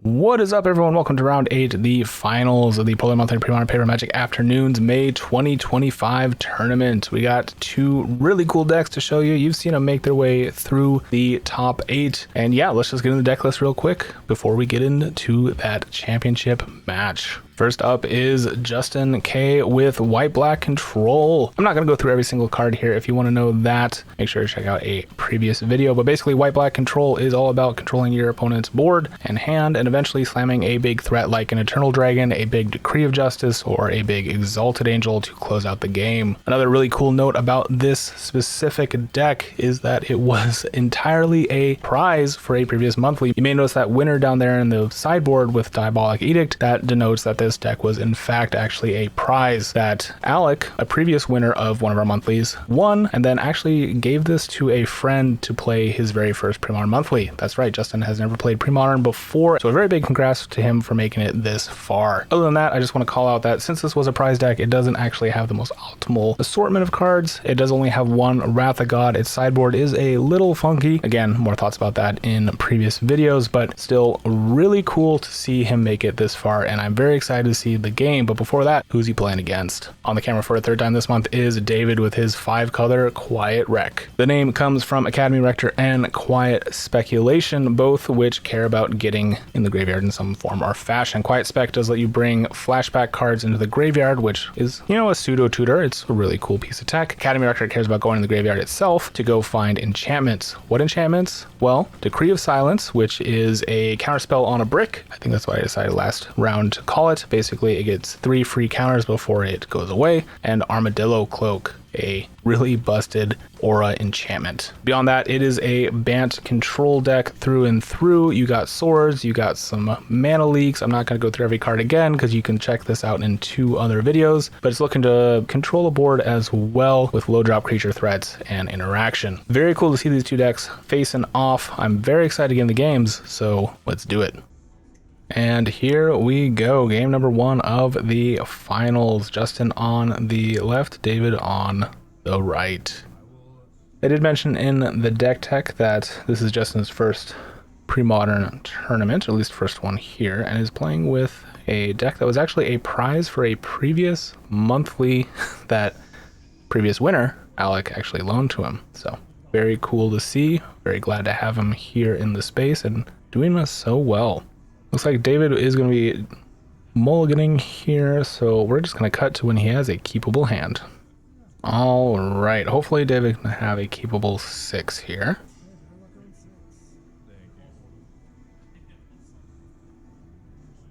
What is up, everyone? Welcome to round 8, the finals of the Premodern Monthly Premodern Paper Magic Afternoons May 2025 tournament. We got two really cool decks to show you. You've seen them make their way through the top 8. And yeah, let's just get into the deck list real quick before we get into that championship match. First up is Justin K with White-Black Control. I'm not going to go through every single card here. If you want to know that, make sure to check out a previous video. But basically, White-Black Control is all about controlling your opponent's board and hand and eventually slamming a big threat like an Eternal Dragon, a big Decree of Justice, or a big Exalted Angel to close out the game. Another really cool note about this specific deck is that it was entirely a prize for a previous monthly. You may notice that winner down there in the sideboard with Diabolic Edict. That denotes that this deck was in fact actually a prize that Alec, a previous winner of one of our monthlies, won and then actually gave this to a friend to play his very first Premodern monthly. That's right, Justin has never played Premodern before, so a very big congrats to him for making it this far. Other than that, I just want to call out that since this was a prize deck, it doesn't actually have the most optimal assortment of cards. It does only have one Wrath of God. Its sideboard is a little funky. Again, more thoughts about that in previous videos, but still really cool to see him make it this far, and I'm very excited to see the game. But before that, who's he playing against? On the camera for a third time this month is David with his 5-color Quiet Rec. The name comes from Academy Rector and Quiet Speculation, both which care about getting in the graveyard in some form or fashion. Quiet Spec does let you bring flashback cards into the graveyard, which is, you know, a pseudo tutor. It's a really cool piece of tech. Academy Rector cares about going in the graveyard itself to go find enchantments. What enchantments? Well, Decree of Silence, which is a counterspell on a brick. I think that's what I decided last round to call it. Basically, it gets 3 free counters before it goes away, and Armadillo Cloak, a really busted aura enchantment. Beyond that, it is a Bant control deck through and through. You got swords, you got some mana leaks. I'm not going to go through every card again because you can check this out in 2 other videos, but it's looking to control the board as well with low drop creature threats and interaction. Very cool to see these 2 decks facing off. I'm very excited to get in the games, so let's do it. And here we go, game number 1 of the finals. Justin on the left, David on the right. I did mention in the deck tech that this is Justin's first Premodern tournament, or at least first one here, and is playing with a deck that was actually a prize for a previous monthly that previous winner, Alec, actually loaned to him. So very cool to see, very glad to have him here in the space and doing this so well. Looks like David is going to be mulliganing here, so we're just going to cut to when he has a keepable hand. All right, hopefully David can have a keepable 6 here.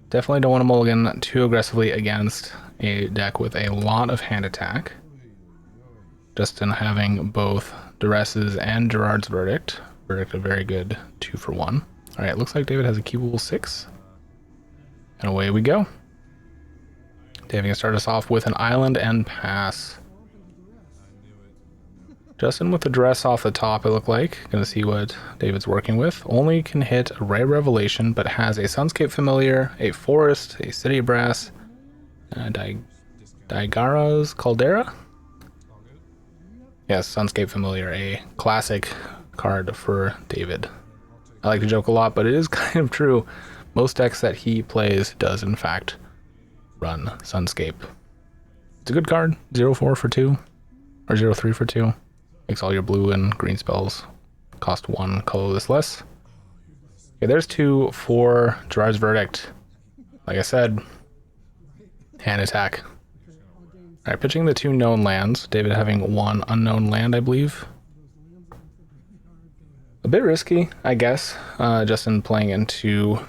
Definitely don't want to mulligan too aggressively against a deck with a lot of hand attack. Justin having both Duresses and Gerard's Verdict. Verdict a very good 2-for-1. All right, looks like David has a keepable 6. And away we go. David can start us off with an island and pass. Justin with the dress off the top, it looked like. Gonna see what David's working with. Only can hit a Rare Revelation, but has a Sunscape Familiar, a Forest, a City of Brass, Daigara's Caldera? Yes, Sunscape Familiar, a classic card for David. I like to joke a lot, but it is kind of true. Most decks that he plays does in fact run Sunscape. It's a good card. 0-4 for 2 or 0-3 for 2. Makes all your blue and green spells cost 1 colorless less. Okay, there's 2 for Gerard's Verdict. Like I said, hand attack. All right, pitching the 2 known lands. David having 1 unknown land, I believe. A bit risky, I guess. Justin playing into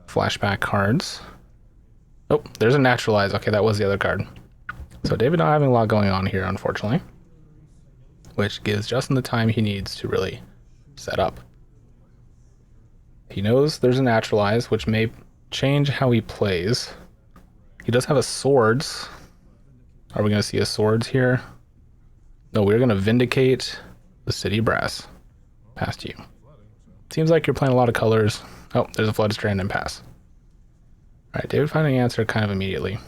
flashback cards. Oh, there's a Naturalize. Okay, that was the other card. So David not having a lot going on here, unfortunately, which gives Justin the time he needs to really set up. He knows there's a Naturalize, which may change how he plays. He does have a Swords. Are we going to see a Swords here? No, we're going to Vindicate the City of Brass. Past you. Seems like you're playing a lot of colors. Oh, there's a Flooded Strand and pass. Alright, David finding the answer kind of immediately.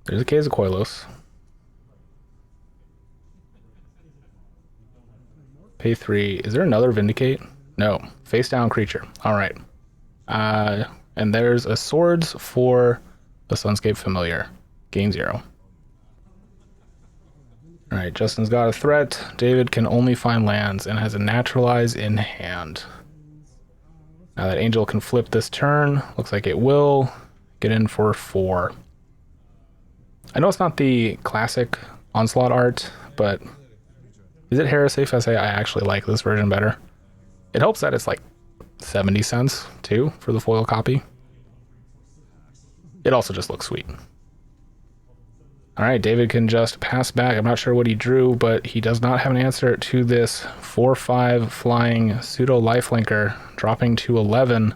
There's a Case of Koilos. Pay 3. Is there another Vindicate? No. Face down creature. All right. And there's a swords for the Sunscape Familiar. Gain 0. All right, Justin's got a threat. David can only find lands and has a naturalize in hand. Now that Angel can flip this turn. Looks like it will. Get in for 4. I know it's not the classic Onslaught art, but is it heresy if I say I actually like this version better? It helps that it's like 70 cents too for the foil copy. It also just looks sweet. All right, David can just pass back. I'm not sure what he drew, but he does not have an answer to this 4/5 flying pseudo lifelinker, dropping to 11.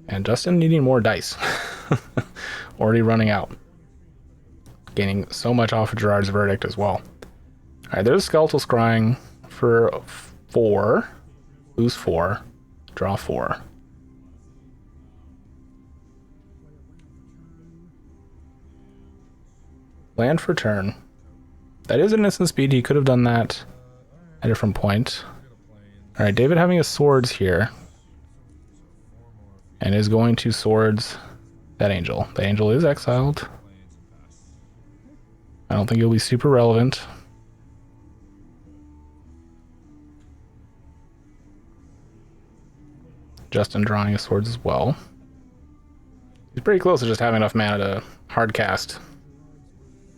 And Justin needing more dice. Already running out. Gaining so much off of Gerard's Verdict as well. All right, there's Skeletal Scrying for 4. Lose 4. Draw 4. Land for turn. That is an instant speed. He could have done that at a different point. All right, David having his swords here. And is going to swords that angel. The angel is exiled. I don't think it'll be super relevant. Justin drawing his swords as well. He's pretty close to just having enough mana to hard cast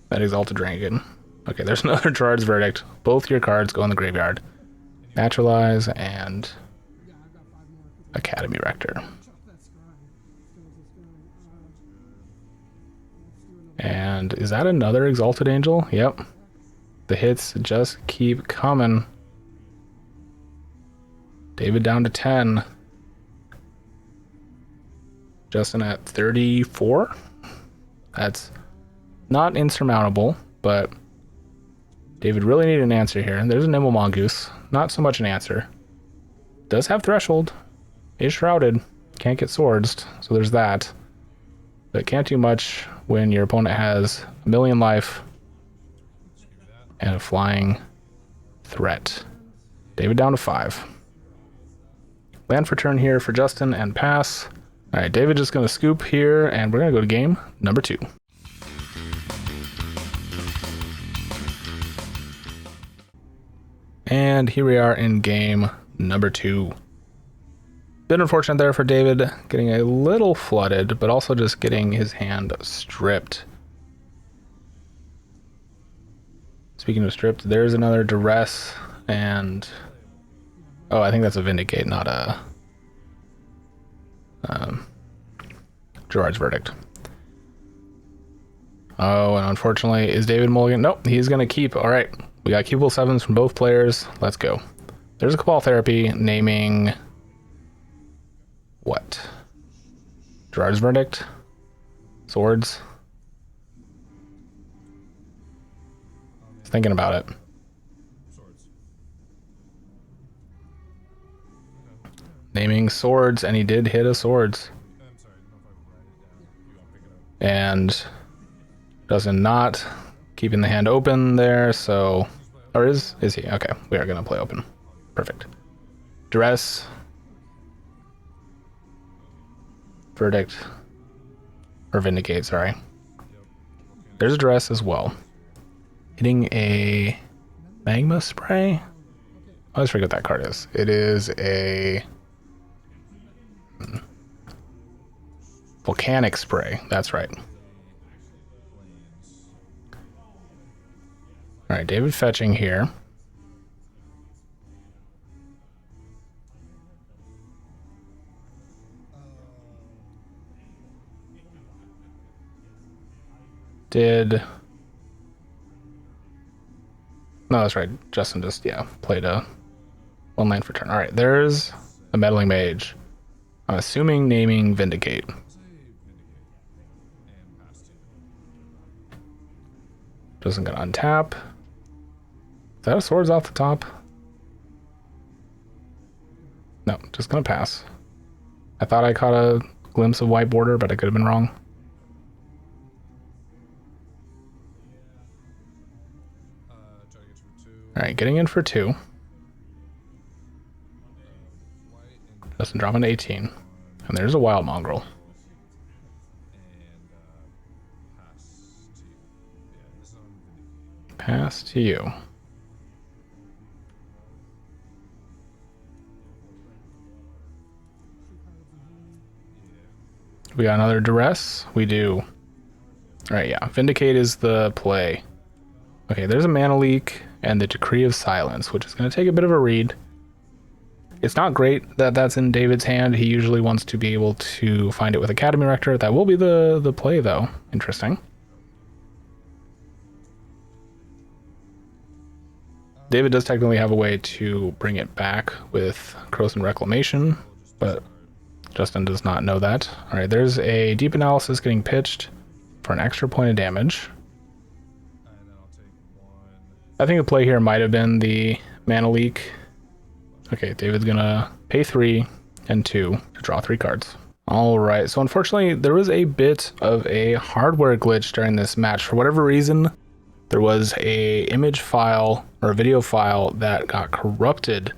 that Exalted Dragon. Okay, there's another Gerard's Verdict. Both your cards go in the graveyard. Naturalize and Academy Rector. And is that another Exalted Angel? Yep. The hits just keep coming. David down to 10. Justin at 34. That's not insurmountable, but David really needed an answer here. And there's a Nimble Mongoose. Not so much an answer. Does have Threshold. Is shrouded. Can't get swords, so there's that. But can't do much when your opponent has a million life and a flying threat. David down to 5. Land for turn here for Justin and pass. All right, David just going to scoop here, and we're going to go to game number 2. And here we are in game number 2. Bit unfortunate there for David, getting a little flooded, but also just getting his hand stripped. Speaking of stripped, there's another Duress, and oh, I think that's a Vindicate, not a Gerard's Verdict. Oh, and unfortunately, is David mulligan? Nope, he's going to keep. All right, we got keepable 7s from both players. Let's go. There's a Cabal Therapy naming what? Gerard's Verdict? Swords? Thinking about it. Naming swords, and he did hit a swords. And doesn't not keeping the hand open there, so or is he? Okay, we are gonna play open. Perfect. Duress. Verdict. Or Vindicate, sorry. There's a Duress as well. Hitting a Magma Spray? I always forget what that card is. It is a Volcanic Spray. That's right. All right, David fetching here. No, that's right. Justin just, played a 1 land for turn. All right, there's a Meddling Mage. I'm assuming naming Vindicate. Justin gonna untap. Is that a swords off the top? No, just gonna pass. I thought I caught a glimpse of white border, but I could have been wrong. All right, getting in for 2. Justin dropping to 18. And there's a wild mongrel. Pass to you. We got another duress? We do. Alright, yeah. Vindicate is the play. Okay, there's a mana leak and the Decree of Silence, which is going to take a bit of a read. It's not great that that's in David's hand. He usually wants to be able to find it with Academy Rector. That will be the play, though. Interesting. David does technically have a way to bring it back with Croson Reclamation, but Justin does not know that. All right, there's a Deep Analysis getting pitched for an extra point of damage. I think the play here might have been the mana leak. Okay, David's gonna pay 3 and 2 to draw 3 cards. All right, so unfortunately, there was a bit of a hardware glitch during this match. For whatever reason, there was a image file or a video file that got corrupted.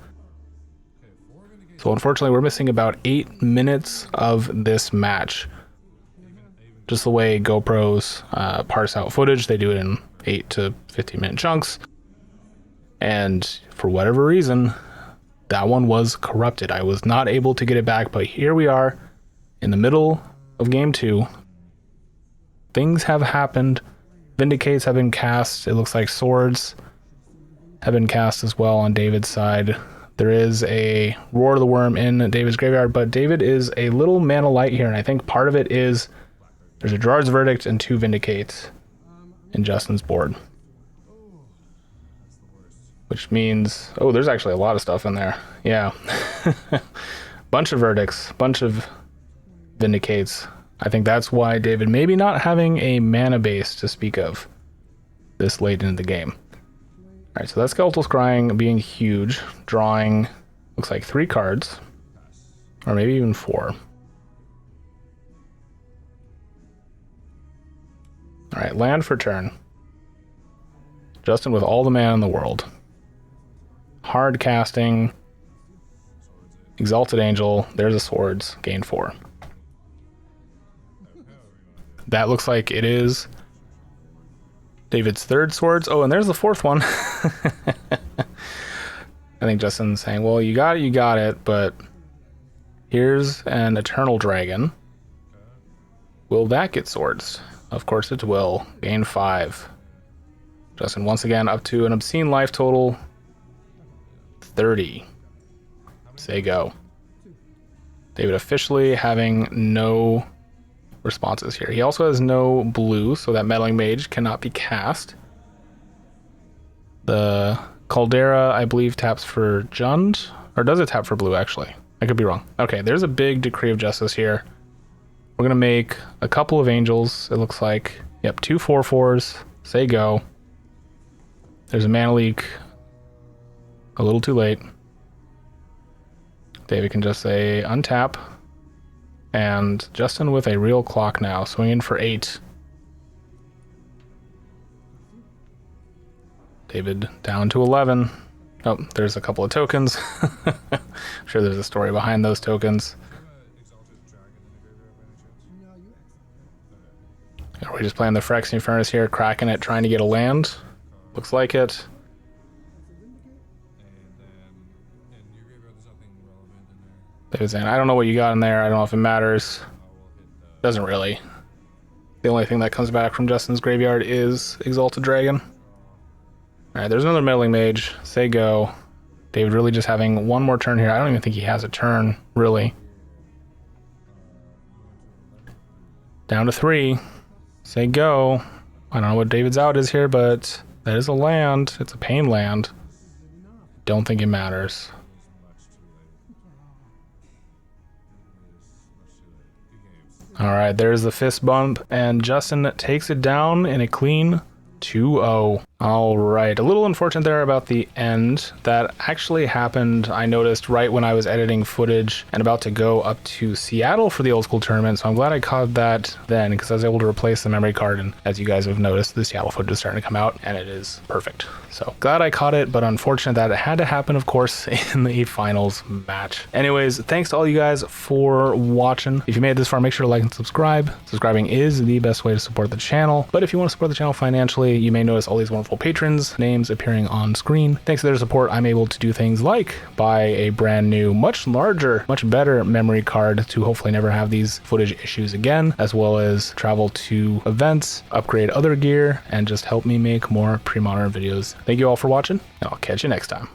So unfortunately, we're missing about 8 minutes of this match. Just the way GoPros parse out footage, they do it in 8 to 15 minute chunks. And for whatever reason, that one was corrupted. I was not able to get it back, but here we are in the middle of game 2. Things have happened. Vindicates have been cast. It looks like swords have been cast as well on David's side. There is a Roar of the Worm in David's graveyard, but David is a little mana light here, and I think part of it is there's a Gerard's Verdict and 2 Vindicates in Justin's board. Which means, oh, there's actually a lot of stuff in there. Yeah. Bunch of Verdicts, bunch of Vindicates. I think that's why David maybe not having a mana base to speak of this late into the game. All right, so that Skeletal Scrying being huge, drawing, looks like 3 cards, or maybe even 4. All right, land for turn. Justin with all the mana in the world. Hard casting, Exalted Angel, there's a swords, gain 4. That looks like it is David's 3rd swords. Oh, and there's the 4th one. I think Justin's saying, well, you got it, but here's an Eternal Dragon. Will that get swords? Of course it will. Gain 5. Justin once again up to an obscene life total. 30. Say go. David officially having no responses here. He also has no blue, so that Meddling Mage cannot be cast. The Caldera, I believe, taps for Jund. Or does it tap for blue, actually? I could be wrong. Okay, there's a big Decree of Justice here. We're going to make a couple of angels, it looks like. Yep, 2 4/4s. Say go. There's a mana leak. A little too late. David can just say untap. And Justin with a real clock now, swinging for 8. David down to 11. Oh, there's a couple of tokens. I'm sure there's a story behind those tokens. Are we just playing the Phyrexian Furnace here, cracking it, trying to get a land? Looks like it. David's saying, I don't know what you got in there. I don't know if it matters. Doesn't really. The only thing that comes back from Justin's graveyard is Exalted Dragon. Alright, there's another Meddling Mage. Say go. David really just having one more turn here. I don't even think he has a turn, really. Down to 3. Say go. I don't know what David's out is here, but that is a land. It's a pain land. Don't think it matters. All right, there's the fist bump, and Justin takes it down in a clean 2-0. All right, a little unfortunate there about the end. That actually happened, I noticed, right when I was editing footage and about to go up to Seattle for the old school tournament. So I'm glad I caught that then, because I was able to replace the memory card. And as you guys have noticed, the Seattle footage is starting to come out and it is perfect. So glad I caught it, but unfortunate that it had to happen, of course, in the finals match. Anyways, thanks to all you guys for watching. If you made it this far, make sure to like and subscribe. Subscribing is the best way to support the channel. But if you want to support the channel financially, you may notice all these wonderful patrons' names appearing on screen. Thanks to their support, I'm able to do things like buy a brand new, much larger, much better memory card to hopefully never have these footage issues again, as well as travel to events, upgrade other gear, and just help me make more pre-modern videos. Thank you all for watching, and I'll catch you next time.